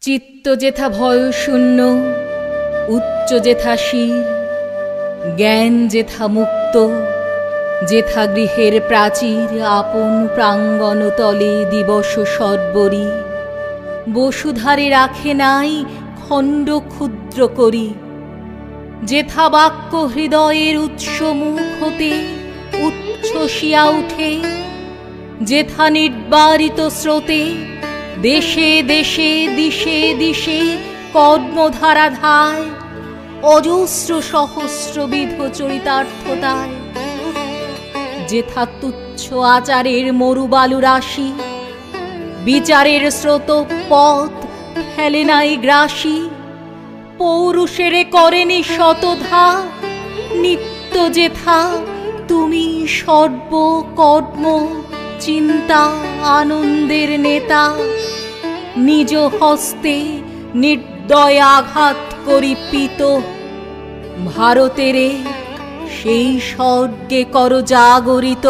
চিত্ত যেথা ভয়শূন্য, উচ্চ যেথা শির, জ্ঞান যেথা মুক্ত, যেথা গৃহের প্রাচীর আপন প্রাঙ্গণ তলে দিবস সর্বরি, বসুধারে রাখে নাই খণ্ড ক্ষুদ্র করি। যেথা বাক্য হৃদয়ের উৎস মুখ হতে উচ্ছ্বসিয়া উঠে, যেথা নির্বারিত স্রোতে দেশে দেশে দিশে দিশে কর্মধারা ধায়, অজস্র সহস্রবিধ চরিতার্থতায়। যেথা তুচ্ছ আচারের মরুবালু রাশি, বিচারের স্রোত পথ ফেলে নাই গ্রাসী, পৌরুষেরে করেনি শতধা। নিত্য যেথা তুমি সর্বকর্ম চিন্তা আনন্দের নেতা, নিজ হস্তে নির্দয় আঘাত করি পিত। ভারতেরে সেই স্বর্গে কর জাগরিত।